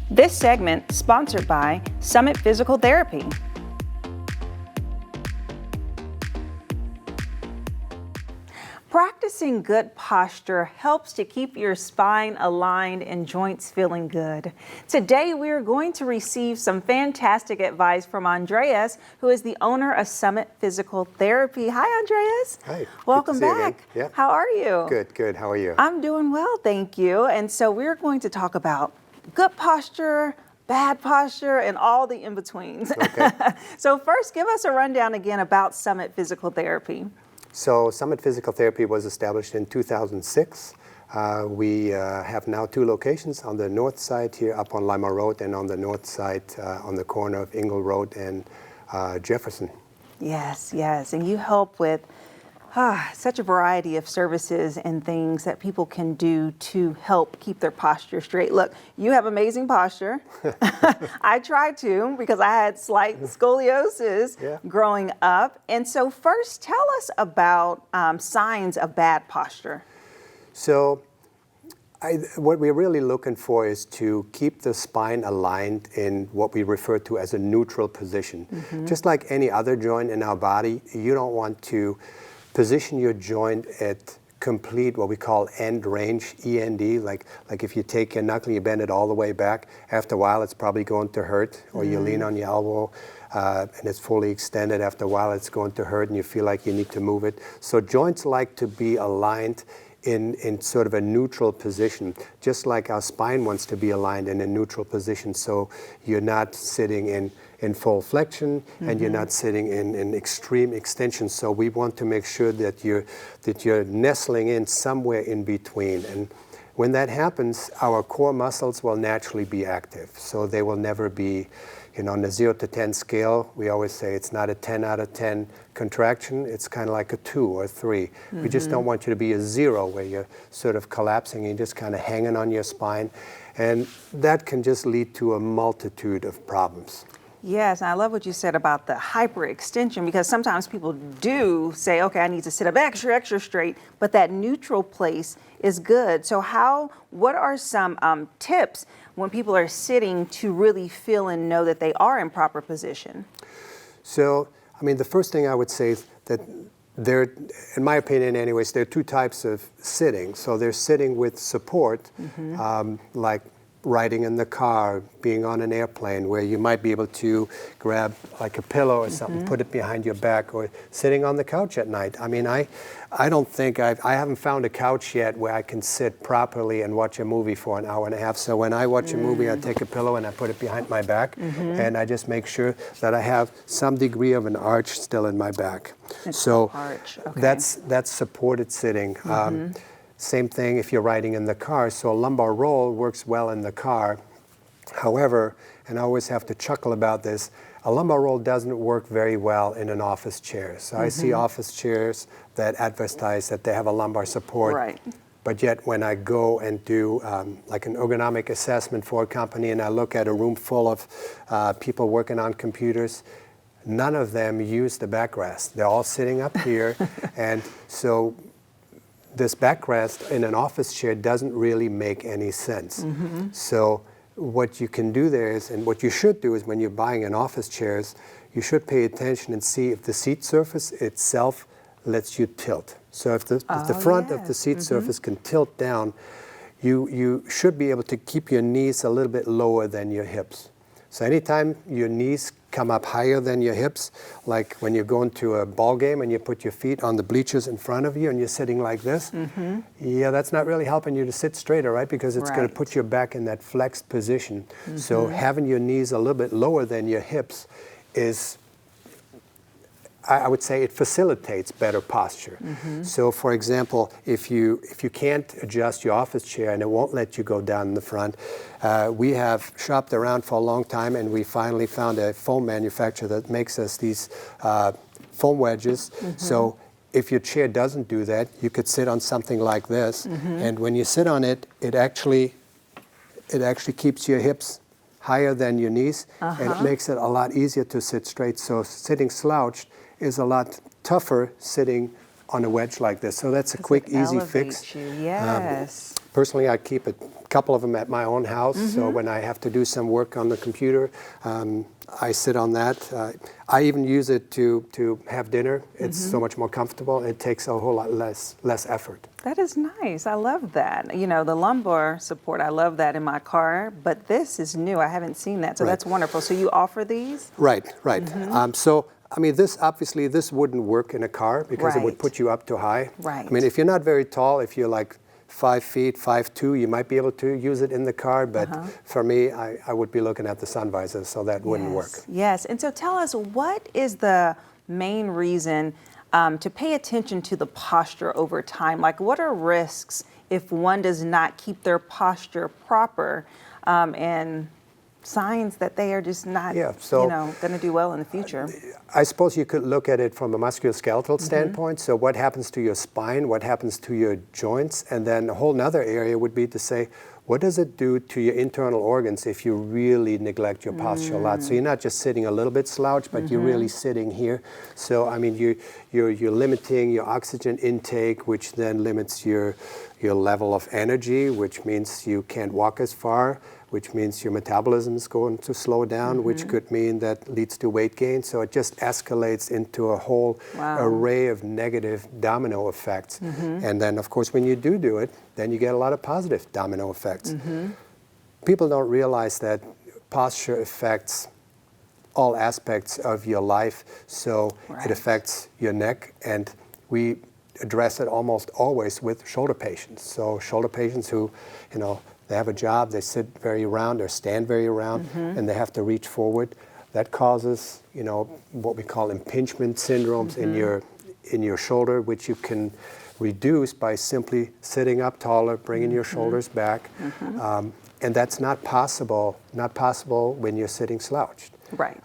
This segment sponsored by Summit Physical Therapy. Practicing good posture helps to keep your spine aligned and joints feeling good. Today, we are going to receive some fantastic advice from Andreas, who is the owner of Summit Physical Therapy. Hi, Andreas. Hi. Welcome back. Yeah. How are you? Good, good. How are you? I'm doing well, thank you. And so we're going to talk about good posture, bad posture, and all the in-betweens. Okay. So first, give us a rundown again about Summit Physical Therapy. So Summit Physical Therapy was established in 2006. We have now 2 locations, on the north side here up on Lima Road, and on the north side on the corner of Ingle Road and Jefferson. Yes, yes. And you help with such a variety of services and things that people can do to help keep their posture straight. Look, you have amazing posture. I try to, because I had slight scoliosis growing up. And so first, tell us about signs of bad posture. So what we're really looking for is to keep the spine aligned in what we refer to as a neutral position. Just like any other joint in our body, you don't want to position your joint at complete, what we call end range, END, like if you take your knuckle and you bend it all the way back, after a while it's probably going to hurt, or you lean on your elbow and it's fully extended, after a while it's going to hurt and you feel like you need to move it. So joints like to be aligned in sort of a neutral position, just like our spine wants to be aligned in a neutral position, so you're not sitting in full flexion and you're not sitting in extreme extension. So we want to make sure that you're nestling in somewhere in between. And when that happens, our core muscles will naturally be active. So they will never be, on the 0 to 10 scale, we always say it's not a 10 out of 10 contraction, it's kind of like a 2 or 3. We just don't want you to be a 0 where you're sort of collapsing and just kind of hanging on your spine. And that can just lead to a multitude of problems. Yes, and I love what you said about the hyperextension, because sometimes people do say, okay, I need to sit up extra straight, but that neutral place is good. So what are some tips when people are sitting to really feel and know that they are in proper position? So, the first thing I would say is that there, in my opinion anyways, there are 2 types of sitting. So there's sitting with support, like riding in the car, being on an airplane, where you might be able to grab like a pillow or something, put it behind your back, or sitting on the couch at night. I don't think I haven't found a couch yet where I can sit properly and watch a movie for an hour and a half. So when I watch a movie, I take a pillow and I put it behind my back, and I just make sure that I have some degree of an arch still in my back. So that's supported sitting. Same thing if you're riding in the car. So a lumbar roll works well in the car. However, and I always have to chuckle about this, a lumbar roll doesn't work very well in an office chair. So I see office chairs that advertise that they have a lumbar support. Right. But yet when I go and do like an ergonomic assessment for a company and I look at a room full of people working on computers, none of them use the backrest. They're all sitting up here. And so this backrest in an office chair doesn't really make any sense. So what you can do there is, and what you should do is, when you're buying an office chairs, you should pay attention and see if the seat surface itself lets you tilt. So if the front of the seat surface can tilt down, you should be able to keep your knees a little bit lower than your hips. So anytime your knees come up higher than your hips, like when you're going to a ball game and you put your feet on the bleachers in front of you and you're sitting like this, yeah, that's not really helping you to sit straighter, right? Because it's going to put your back in that flexed position. So having your knees a little bit lower than your hips is, I would say, it facilitates better posture. So for example, if you can't adjust your office chair and it won't let you go down in the front, we have shopped around for a long time and we finally found a foam manufacturer that makes us these foam wedges. So if your chair doesn't do that, you could sit on something like this, and when you sit on it, it actually keeps your hips higher than your knees, and it makes it a lot easier to sit straight. So sitting slouched is a lot tougher sitting on a wedge like this. So that's a quick, easy fix. Yes. Personally, I keep a couple of them at my own house. So when I have to do some work on the computer, I sit on that. I even use it to have dinner. It's so much more comfortable. It takes a whole lot less effort. That is nice. I love that. You know, the lumbar support, I love that in my car, but this is new. I haven't seen that, so Right. that's wonderful. So you offer these? Right. So, I mean, this wouldn't work in a car because it would Right. put you up too high. Right. I mean, if you're not very tall, if you're like 5 feet, 5'2", you might be able to use it in the car, but for me, I would be looking at the sun visor, so that wouldn't work. Yes, and so tell us, what is the main reason to pay attention to the posture over time? Like, what are risks if one does not keep their posture proper, and signs that they are just not, going to do well in the future? I suppose you could look at it from a musculoskeletal standpoint. So what happens to your spine, what happens to your joints, and then a whole nother area would be to say, what does it do to your internal organs if you really neglect your posture a lot? So you're not just sitting a little bit slouched, but you're really sitting here. So I mean, you're limiting your oxygen intake, which then limits your level of energy, which means you can't walk as far, which means your metabolism is going to slow down, which could mean that leads to weight gain. So it just escalates into a whole array of negative domino effects. And then, of course, when you do it, then you get a lot of positive domino effects. People don't realize that posture affects all aspects of your life. So it affects your neck, and we address it almost always with shoulder patients. So shoulder patients who, they have a job, they sit very round or stand very round, and they have to reach forward. That causes, what we call impingement syndromes in your shoulder, which you can reduce by simply sitting up taller, bringing your shoulders back, and that's not possible when you're sitting slouched. Right.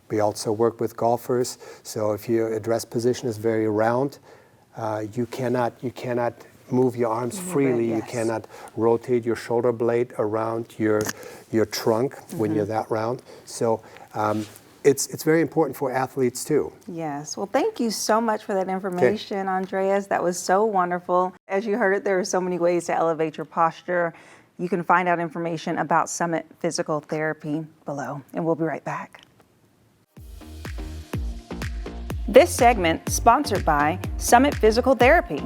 We also work with golfers, so if your address position is very round, you cannot move your arms freely. You cannot rotate your shoulder blade around your trunk when you're that round. So it's very important for athletes too. Yes. Well, thank you so much for that information, Andreas. That was so wonderful. As you heard, there are so many ways to elevate your posture. You can find out information about Summit Physical Therapy below, and we'll be right back. This segment sponsored by Summit Physical Therapy.